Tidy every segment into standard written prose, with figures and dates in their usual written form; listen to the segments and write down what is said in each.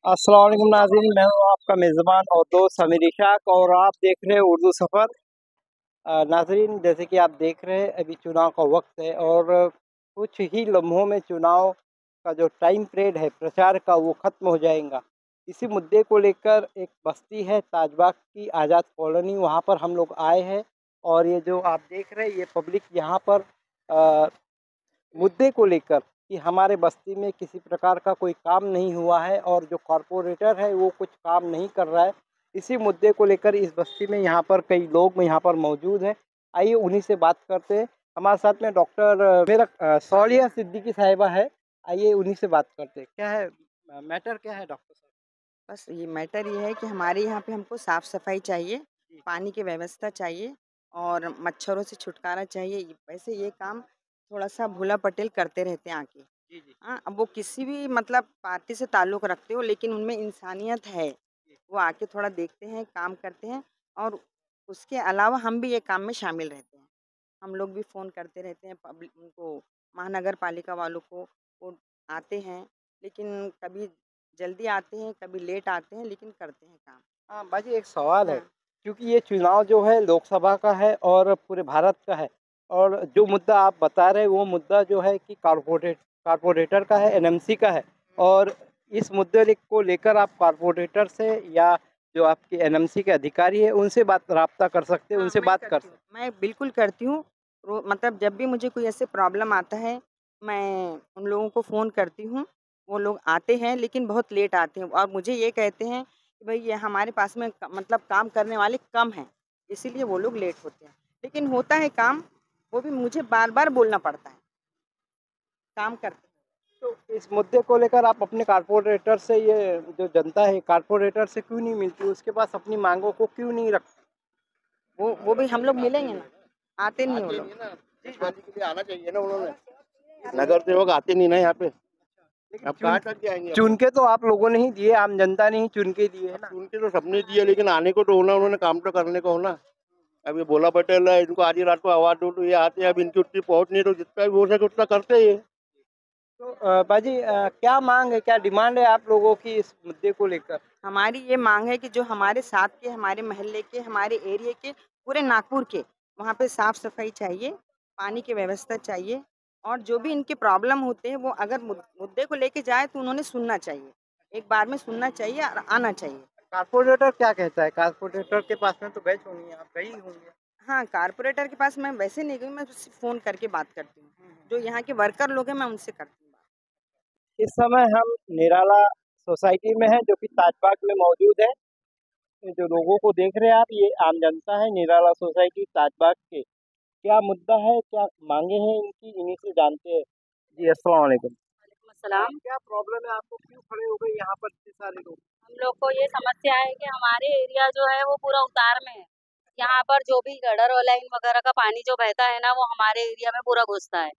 अस्सलाम वालेकुम नाज़रीन, मैं हूँ आपका मेज़बान और दोस्त समीर इशाक और आप देख रहे हैं उर्दू सफ़र। नाज़रीन, जैसे कि आप देख रहे हैं अभी चुनाव का वक्त है और कुछ ही लम्हों में चुनाव का जो टाइम पीरियड है प्रचार का वो ख़त्म हो जाएगा। इसी मुद्दे को लेकर एक बस्ती है ताजबाग की आज़ाद कॉलोनी, वहाँ पर हम लोग आए हैं और ये जो आप देख रहे हैं ये पब्लिक यहाँ पर अ, मुद्दे को लेकर कि हमारे बस्ती में किसी प्रकार का कोई काम नहीं हुआ है और जो कॉरपोरेटर है वो कुछ काम नहीं कर रहा है। इसी मुद्दे को लेकर इस बस्ती में यहाँ पर कई लोग यहाँ पर मौजूद हैं। आइए उन्हीं से बात करते हैं। हमारे साथ में डॉक्टर सौलिया सिद्दीकी साहिबा है। आइए उन्हीं से बात करते हैं। क्या है मैटर, क्या है डॉक्टर साहब? बस ये मैटर ये है कि हमारे यहाँ पे हमको साफ सफाई चाहिए, जी पानी की व्यवस्था चाहिए और मच्छरों से छुटकारा चाहिए। वैसे ये काम थोड़ा-सा भोला पटेल करते रहते हैं आके। जी जी हाँ, अब वो किसी भी मतलब पार्टी से ताल्लुक़ रखते हो लेकिन उनमें इंसानियत है। जी। वो आके थोड़ा देखते हैं, काम करते हैं और उसके अलावा हम भी ये काम में शामिल रहते हैं। हम लोग भी फ़ोन करते रहते हैं पब्लिक उनको महानगर पालिका वालों को, वो आते हैं, लेकिन कभी जल्दी आते हैं, कभी लेट आते हैं, लेकिन करते हैं काम। हाँ बाजी, एक सवाल है हाँ, क्योंकि ये चुनाव जो है लोकसभा का है और पूरे भारत का है और जो मुद्दा आप बता रहे हैं वो मुद्दा जो है कि कारपोरेटर का है, एनएमसी का है। और इस मुद्दे को लेकर आप कारपोरेटर से या जो आपके एनएमसी के अधिकारी है उनसे बात राब्ता कर सकते हैं, हाँ, उनसे मैं बात कर करती हूँ, सकते मैं बिल्कुल करती हूँ। मतलब जब भी मुझे कोई ऐसे प्रॉब्लम आता है, मैं उन लोगों को फ़ोन करती हूँ, वो लोग आते हैं लेकिन बहुत लेट आते हैं और मुझे ये कहते हैं कि भई ये हमारे पास में मतलब काम करने वाले कम हैं, इसीलिए वो लोग लेट होते हैं। लेकिन होता है काम, वो भी मुझे बार-बार बोलना पड़ता है, काम करते हैं। तो इस मुद्दे को लेकर आप अपने कारपोरेटर से, ये जो जनता है कारपोरेटर से क्यों नहीं मिलती, उसके पास अपनी मांगों को क्यों नहीं रखती? वो भी हम लोग मिलेंगे ना, आते नहीं वो आते लोग। नहीं ना, जजमानी के लिए आना चाहिए ना उन्होंने। नगर सेवक आते नहीं ना यहाँ पे। लेकिन अब चुन कहाँ तक जाएंगे अब चुन वो। के तो आप लोगों ने ही दिए, आम जनता ने ही चुन के दिए है अब ना। उनके तो सबने दिए लेकिन आने को तो होना, उन्होंने काम तो करने को होना। अब ये भोला पटेल है, इनको आधी रात को आवाज दो तो ये आते हैं। अब इनकी उतनी पहुंच नहीं, तो जितना भी हो सके उतना करते ही है। तो बाजी, क्या मांग है, क्या डिमांड है आप लोगों की इस मुद्दे को लेकर? हमारी ये मांग है कि जो हमारे साथ के, हमारे मोहल्ले के, हमारे एरिया के, पूरे नागपुर के, वहाँ पे साफ-सफाई चाहिए, पानी की व्यवस्था चाहिए और जो भी इनके प्रॉब्लम होते हैं, वो अगर मुद्दे को लेके जाए तो उन्होंने सुनना चाहिए। एक बार में सुनना चाहिए और आना चाहिए। कारपोरेटर क्या कहता है? कारपोरेटर के पास में तो गए होंगे, आप गई होंगे। हाँ, कारपोरेटर के पास मैं वैसे नहीं गई, मैं सिर्फ़ फ़ोन करके बात करती हूँ। जो यहाँ के वर्कर लोग हैं, मैं उनसे करती हूँ बात। इस समय हम निराला सोसाइटी में हैं जो कि ताजबाग में मौजूद है। ये जो लोगों को देख रहे हैं आप, ये आम जनता है निराला सोसाइटी ताजबाग के। क्या मुद्दा है, क्या मांगे हैं इनकी, इन्हीं से जानते हैं। जी अस्सलाम वालेकुम। वालेकुम अस्सलाम। क्या प्रॉब्लम है आपको, क्यों खड़े हो गए यहाँ पर इतने सारे लोग? हम लोग को ये समस्या है कि हमारे एरिया जो है वो पूरा उतार में है। यहाँ पर जो भी गटर और लाइन वगैरह का पानी जो बहता है ना वो हमारे एरिया में पूरा घुसता है,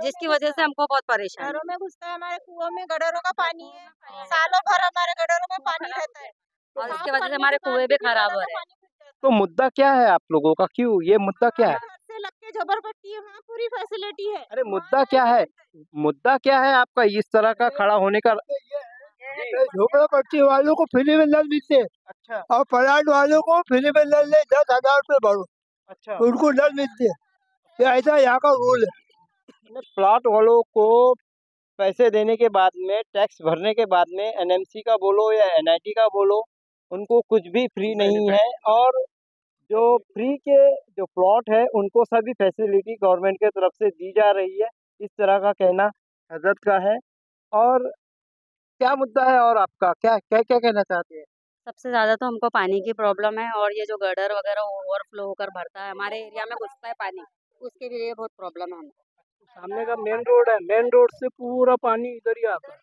जिसकी वजह से हमको बहुत परेशानी घरों में घुसता है, हमारे कुओं में गटरों का पानी है। है सालों भर हमारे गटरों में पानी रहता है। और इसकी साफ वजह से करने हमारे के बाद कुएं भी भी खराब हो गटरों का रहे हैं। पानी घुस जाता तो है। मुद्दा क्या है आप लोगों का, क्यों ये मुद्दा क्या है? हमारे घर से लग के झोपड़पट्टी है, वहाँ पूरी फैसिलिटी है। अरे वहाँ मुद्दा क्या लाइन है? लगता है। मुद्दा क्या है आपका इस तरह का खड़ा होने का? झोपड़पट्टी वालों को फ्री में नल मिलते हैं अच्छा और प्लाट वालों को फ्री में नल नहीं, 10,000 रुपये भरो अच्छा। उनको नल मिलते हैं। ये ऐसा यहाँ का रूल है। प्लॉट वालों को पैसे देने के बाद में, टैक्स भरने के बाद में, एनएमसी का बोलो या एनआईटी का बोलो, उनको कुछ भी फ्री नहीं है। और जो फ्री के जो प्लॉट है उनको सभी फैसिलिटी गवर्नमेंट के तरफ से दी जा रही है, इस तरह का कहना हजरत का है। और क्या मुद्दा है और आपका क्या क्या क्या कहना चाहते हैं? सबसे ज़्यादा तो हमको पानी की प्रॉब्लम है और ये जो गटर वगैरह ओवरफ्लो होकर भरता है हमारे एरिया में घुसता है पानी, उसके लिए बहुत प्रॉब्लम है हमको। सामने का मेन रोड है, मेन रोड से पूरा पानी इधर ही आता है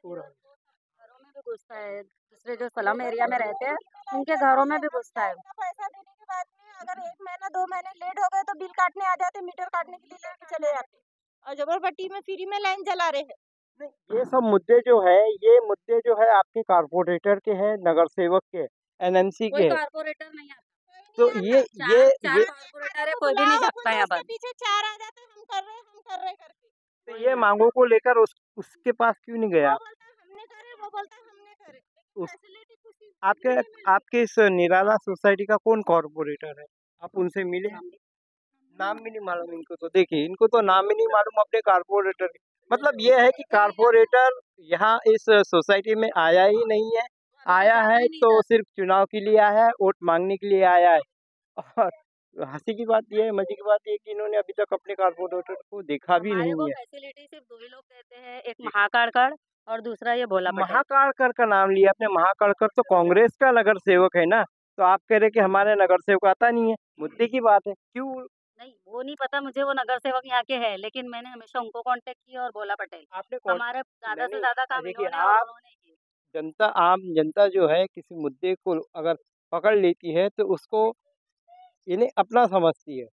पूरा। घरों में भी घुसता है, दूसरे जो स्लम एरिया में रहते हैं उनके घरों में भी घुसता है। इतना पैसा देने के बाद में अगर 1 महीना 2 महीने लेट हो गए तो बिल काटने आ जाते, मीटर काटने के लिए लेके चले जाते। और झोपड़पट्टी में फ्री में लाइन जला रहे हैं। नहीं, ये सब मुद्दे जो है, ये मुद्दे जो है आपके कारपोरेटर के हैं, नगर सेवक के, एनएमसी कोई के हैं। कारपोरेटर नहीं आता। तो कोई नहीं ये आता। ये चार चार ये कारपोरेटर है, को कोई भी नहीं बुलाओ, झाँकता बोलो यहाँ उसके पर। पीछे 4 आ जाते हैं, हम कर रहे करके। तो ये मांगों को लेकर उसके पास क्यों नहीं गया वो आप? बोलता है हमने करे, वो बोलता है हमने करे। उस आपके आपके इस निराला सोसाइटी का कौन कॉर्पोरेटर है? आप उनसे मिले? नाम भी नहीं मालूम इनको तो। देखिए, इनको तो नाम ही नहीं मालूम अपने कॉर्पोरेटर के। मतलब ये है कि कॉर्पोरेटर यहाँ इस सोसाइटी में आया ही नहीं है। आया है तो सिर्फ चुनाव के लिए आया है, वोट मांगने के लिए आया है। और हंसी की बात ये है, मजे की बात ये है कि इन्होंने अभी तक अपने कॉर्पोरेटर को देखा भी हमारे नहीं को है। फैसिलिटी सिर्फ 2 ही लोग देते हैं, एक महाकाड़कड़ और दूसरा ये भोला पटेल। महाकाड़कर का नाम लिया आपने। महाकाड़कर तो कांग्रेस का नगर सेवक है ना, तो आप कह रहे कि हमारे नगर सेवक आता नहीं है। मुद्दे की बात है, क्यों? नहीं, वो नहीं पता मुझे, वो नगर सेवक यहाँ के हैं, लेकिन मैंने हमेशा उनको कांटेक्ट किया और भोला पटेल। आपने कौन? हमारे ज़्यादा से नहीं, ज़्यादा काम देखिए इन्होंने और आप उन्होंने किए। जनता, आम जनता जो है किसी मुद्दे को अगर पकड़ लेती है तो उसको इन्हें अपना समझती है।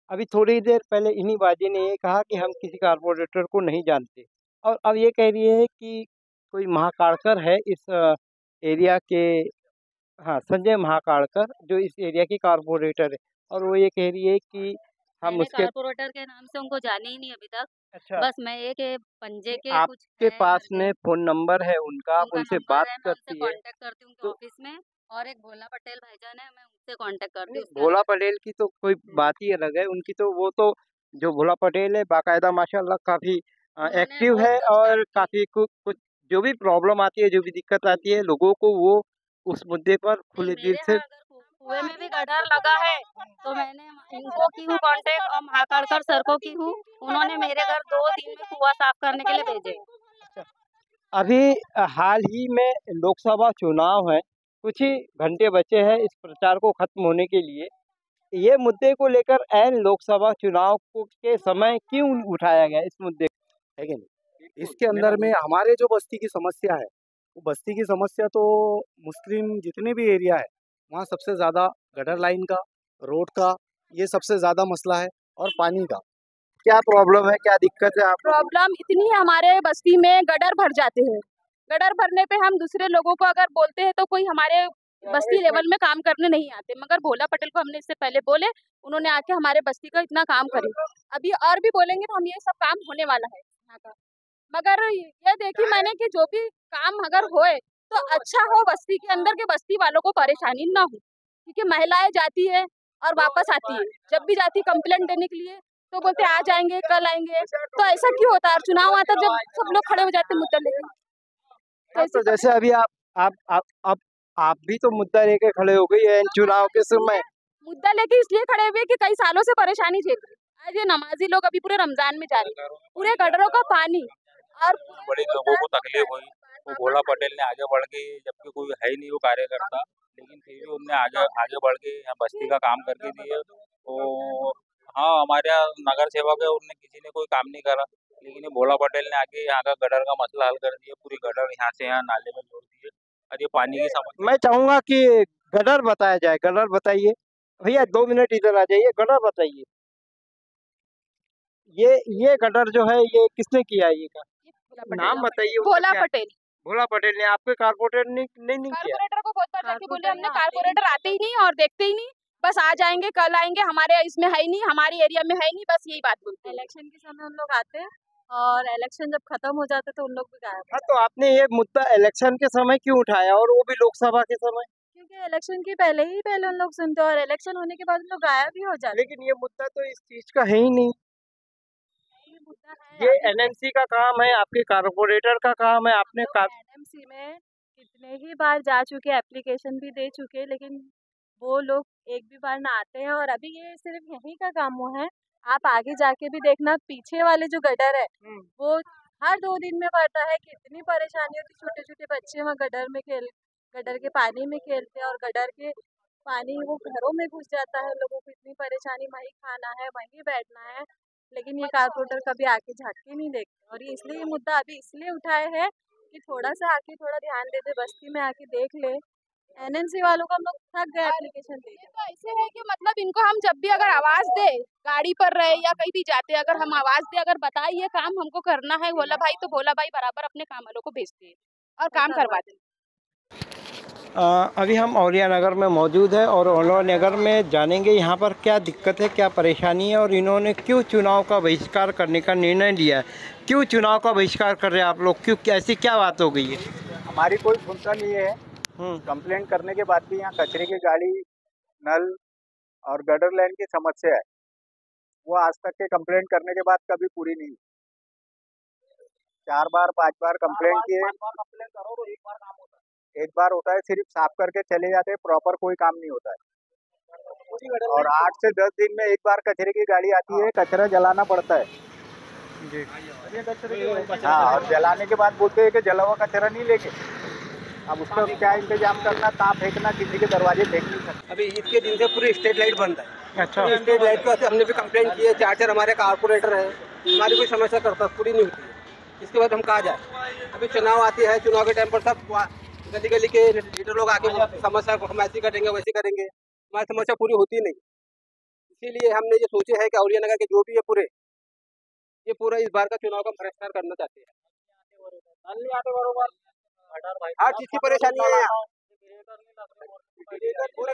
अभी थोड़ी देर पहले इन्हीं बाजी ने ये कहा कि हम किसी कॉर्पोरेटर को नहीं जानते, और अब ये कह रही है कि कोई महाकाड़कर है इस एरिया के। हाँ, संजय महाकाड़कर जो इस एरिया की कॉर्पोरेटर है, और वो ये कह रही है कि हम मैंने उसके। कॉर्पोरेटर के नाम से उनको जाने ही नहीं अभी तक। अच्छा, बस मैं एक पंजे के कुछ आपके है पास करके, में फ़ोन नंबर है उनका, आप उनका उनसे नंबर बात है, मैं उनसे करती है? कांटेक्ट करती हूँ उनके तो ऑफिस में। और एक भोला पटेल भाईजान है, मैं उनसे कांटेक्ट करती नहीं, हूँ उसके भोला अलावा। पटेल की तो कोई बात ही अलग है। उनकी तो वो तो जो भोला पटेल है बाकायदा माशाल्लाह काफ़ी उन्होंने एक्टिव बहुत है, कुछ और काम की। काफ़ी कुछ जो भी प्रॉब्लम आती है, जो भी दिक्कत आती है लोगों को, वो उस मुद्दे पर नहीं, खुले दिल मेरे से। यहाँ अगर कुएं में भी गड्ढर लगा है तो मैंने इनको की हूँ कांटेक्ट और महाकाड़कर सर को की हूँ। उन्होंने मेरे घर 2 दिन में कुआं साफ करने के लिए भेजे। अभी हाल ही में लोकसभा चुनाव है, कुछ ही घंटे बचे हैं इस प्रचार को खत्म होने के लिए। ये मुद्दे को लेकर ऐन लोकसभा चुनाव के समय क्यों उठाया गया इस मुद्दे को? है कि नहीं? इसके अंदर में हमारे जो बस्ती की समस्या है, वो बस्ती की समस्या तो मुस्लिम जितने भी एरिया है, वहाँ सबसे ज़्यादा गटर लाइन का, रोड का, ये सबसे ज़्यादा मसला है, और पानी का। क्या प्रॉब्लम है, क्या दिक्कत है आप? प्रॉब्लम इतनी है, हमारे बस्ती में गटर भर जाते हैं। गटर भरने पे हम दूसरे लोगों को अगर बोलते हैं तो कोई हमारे बस्ती लेवल में काम करने नहीं आते, मगर भोला पटेल को हमने इससे पहले बोले, उन्होंने आके हमारे बस्ती का इतना काम करे। अभी और भी बोलेंगे तो हम ये सब काम होने वाला है यहाँ का। मगर ये देखी मैंने कि जो भी काम अगर होए तो अच्छा हो, बस्ती के अंदर के बस्ती वालों को परेशानी ना हो, क्योंकि महिलाएं जाती है और वापस आती है। जब भी जाती कंप्लेंट देने के लिए तो बोलते आ जाएंगे, कल आएंगे, तो ऐसा क्यों होता है? और चुनाव आता जब सब लोग खड़े हो जाते हैं मुद्दा लेके, तो तो जैसे अभी आप भी तो मुद्दा लेके खड़े हो गई है चुनाव के समय। मुद्दा लेके इसलिए खड़े हुए कि कई सालों से परेशानी झेल रहे हैं। आज ये नमाजी लोग अभी पूरे रमजान में जा रहे हैं, पूरे गटरों का पानी और बड़े लोगों को तकलीफ हुई, वो भोला पटेल ने आगे बढ़ के, जबकि कोई है ही नहीं वो कार्यकर्ता, लेकिन फिर भी उनने आगे बढ़ के यहाँ बस्ती का काम करके दिए। तो हाँ, हमारे यहाँ नगर सेवक है, उनने किसी ने कोई काम नहीं करा, लेकिन ये भोला पटेल ने आके यहाँ का गटर का मसला हल कर दिया। पूरी गटर यहाँ से यहाँ नाले में जोड़ दिए, और ये पानी की समस्या। मैं चाहूंगा कि गटर बताया जाए। गटर बताइए भैया, 2 मिनट इधर आ जाइए। गटर बताइए, ये गटर जो है ये किसने किया है? ये का नाम बताइए। भोला पटेल। भोला पटेल ने। आपके कारपोरेटर ने नहीं किया? कारपोरेटर को बहुत बार जाके बोले हमने, कारपोरेटर आते ही नहीं और देखते ही नहीं, बस आ जाएंगे, कल आएंगे, हमारे इसमें है ही नहीं, हमारे एरिया में है ही नहीं, बस यही बात बोलते हैं। इलेक्शन के समय उन लोग आते हैं और इलेक्शन जब खत्म हो जाता है तो उन लोग भी गायब। हाँ, तो आपने ये मुद्दा इलेक्शन के समय क्यों उठाया, और वो भी लोकसभा के समय? क्योंकि इलेक्शन के पहले उन लोग सुनते हैं और इलेक्शन होने के बाद उन लोग गायब भी हो जाते हैं। लेकिन ये मुद्दा तो इस चीज का है ही नहीं। ये मुद्दा है। ये एनएमसी का काम है, आपके कारपोरेटर का काम है। आपने एनएमसी में कितने ही बार जा चुके, एप्लीकेशन भी दे चुके, लेकिन वो लोग एक भी बार ना आते हैं। और अभी ये सिर्फ यहीं का काम हुआ है, आप आगे जाके भी देखना, पीछे वाले जो गटर है वो हर 2 दिन में बढ़ता है। कितनी परेशानी होती, छोटे छोटे बच्चे वहाँ गटर के पानी में खेलते हैं और गटर के पानी वो घरों में घुस जाता है। लोगों को इतनी परेशानी, वहीं खाना है, वहीं बैठना है, लेकिन ये कारपोरेटर कभी आके झाँक के नहीं देखते। और ये इसलिए ये मुद्दा अभी इसलिए उठाए है कि थोड़ा सा आके थोड़ा ध्यान दे दे, बस्ती में आके देख ले। एनएमसी वालों को हम लोग थक गए एप्लीकेशन दे। ये तो ऐसे है कि मतलब इनको हम जब भी अगर आवाज दे, गाड़ी पर रहे या कहीं भी जाते, अगर हम आवाज दे, अगर बताए ये काम हमको करना है भोला भाई, तो भोला भाई बराबर अपने काम वालों को भेजते हैं और काम करवाते हैं। अभी हम औलिया नगर में मौजूद है, और औलिया नगर में जानेंगे यहाँ पर क्या दिक्कत है, क्या परेशानी है, और इन्होंने क्यों चुनाव का बहिष्कार करने का निर्णय लिया है। क्यों चुनाव का बहिष्कार कर रहे हैं आप लोग? क्यों, ऐसी क्या बात हो गई है? हमारी कोई भूमिका नहीं है, कंप्लेंट करने के बाद भी यहाँ कचरे की गाड़ी, नल और गटर लाइन की समस्या है, वो आज तक के कंप्लेंट करने के बाद कभी पूरी नहीं हुई। 4 बार 5 बार कंप्लेंट किए, एक बार होता है, सिर्फ साफ करके चले जाते हैं, प्रॉपर कोई काम नहीं होता है। और 8 से 10 दिन में एक बार कचरे की गाड़ी आती है, कचरा जलाना पड़ता है। हाँ, और जलाने के बाद बोलते हैं कि जला हुआ कचरा नहीं लेके, अब उसका क्या इंतजाम करना, ताप फेंकना, किसी के दरवाजे फेंक नहीं सकते। अभी ईद के दिन से पूरी स्ट्रीट लाइट बंद है। अच्छा, स्ट्रीट लाइट के वास्ते हमने भी कंप्लेंट की है, 4 हमारे कारपोरेटर है, हमारी कोई समस्या करता पूरी नहीं होती है। इसके बाद हम कहाँ जाए? अभी चुनाव आते हैं, चुनाव के टाइम पर सब गली गली के लीडर लोग आके समस्या को हम ऐसी करेंगे वैसी करेंगे, हमारी समस्या पूरी होती नहीं। इसीलिए हमने ये सोचे है कि औलिया नगर के जो भी है ये पूरा इस बार का चुनाव का भ्रष्टाचार करना चाहते हैं। हर चीज की परेशानी है यहाँ पूरे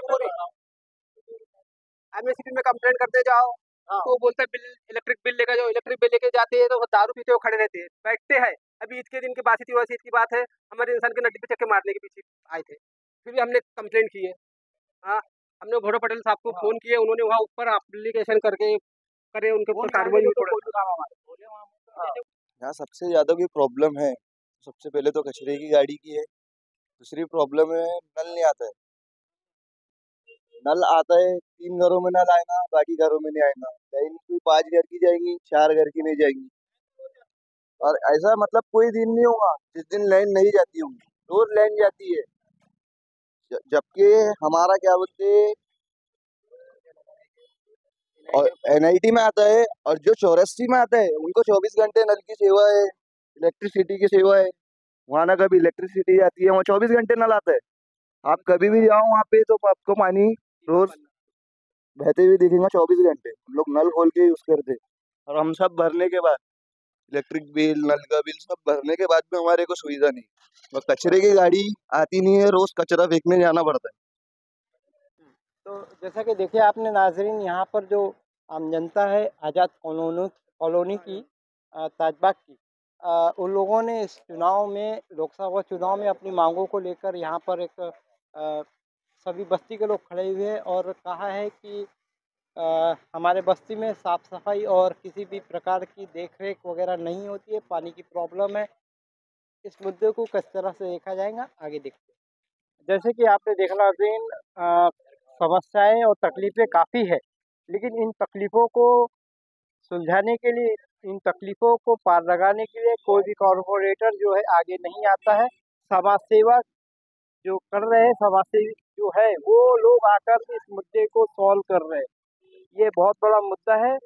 एमएसपी में कंप्लेंट करते जाओ तो बोलता है बिल, इलेक्ट्रिक बिल लेकर जाओ, इलेक्ट्रिक बिल लेके जाते हैं तो वो दारू पीते हुए खड़े रहते हैं, बैठते हैं। अभी ईद के दिन की बात थी, ईद की बात है, हमारे इंसान के नड्डी पे चक्के मारने के पीछे आए थे, फिर भी हमने कंप्लेंट की है। हाँ, हमने भोरा पटेल साहब को फोन किया, उन्होंने वहाँ ऊपर एप्लीकेशन करके करे, उनके ऊपर कार्रवाई यहाँ सबसे ज़्यादा कोई प्रॉब्लम है, सबसे पहले तो कचरे की गाड़ी की है। दूसरी प्रॉब्लम है नल नहीं आता है। नल आता है 3 घरों में नल आएगा, बाकी घरों में नहीं आएगा। लाइन कोई 5 घर की जाएंगी, 4 घर की नहीं जाएंगी। और ऐसा मतलब कोई दिन नहीं होगा जिस दिन लाइन नहीं जाती होगी, रोज लाइन जाती है। जबकि हमारा क्या बोलते और एनआईटी में आता है और जो चौरस्ती में आता है उनको 24 घंटे नल की सेवा है, इलेक्ट्रिसिटी की सेवा है। वहाँ ना कभी इलेक्ट्रिसिटी आती है, वहाँ 24 घंटे नल आता है। आप कभी भी जाओ वहाँ पे तो आपको पानी रोज बहते हुए दिखेगा 24 घंटे। हम लोग नल खोल के यूज करते, और हम सब भरने के बाद इलेक्ट्रिक बिल, नल का बिल सब भरने के बाद भी हमारे को सुविधा नहीं। और कचरे की गाड़ी आती नहीं है, रोज कचरा फेंकने जाना पड़ता है। तो जैसा कि देखिए आपने नाजरीन, यहाँ पर जो आम जनता है आज़ाद कॉलोनी की ताजबाग की, उन लोगों ने इस चुनाव में, लोकसभा चुनाव में अपनी मांगों को लेकर यहाँ पर एक सभी बस्ती के लोग खड़े हुए हैं और कहा है कि हमारे बस्ती में साफ़ सफाई और किसी भी प्रकार की देखरेख वगैरह नहीं होती है, पानी की प्रॉब्लम है। इस मुद्दे को किस तरह से देखा जाएगा, आगे देखते हैं। जैसे कि आपने देखा नाज़रीन, समस्याएं और तकलीफ़ें काफ़ी है, लेकिन इन तकलीफ़ों को सुलझाने के लिए, इन तकलीफ़ों को पार लगाने के लिए कोई भी कॉर्पोरेटर जो है आगे नहीं आता है। समाज सेवा जो कर रहे हैं, समाजसेवी जो है वो लोग आकर इस मुद्दे को सॉल्व कर रहे हैं। ये बहुत बड़ा मुद्दा है।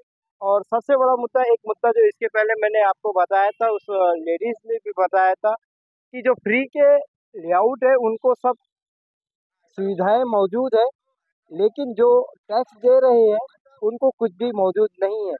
और सबसे बड़ा मुद्दा, एक मुद्दा जो इसके पहले मैंने आपको बताया था, उस लेडीज़ ने भी बताया था कि जो फ्री के लेआउट है उनको सब सुविधाएं मौजूद है, लेकिन जो टैक्स दे रहे हैं उनको कुछ भी मौजूद नहीं है।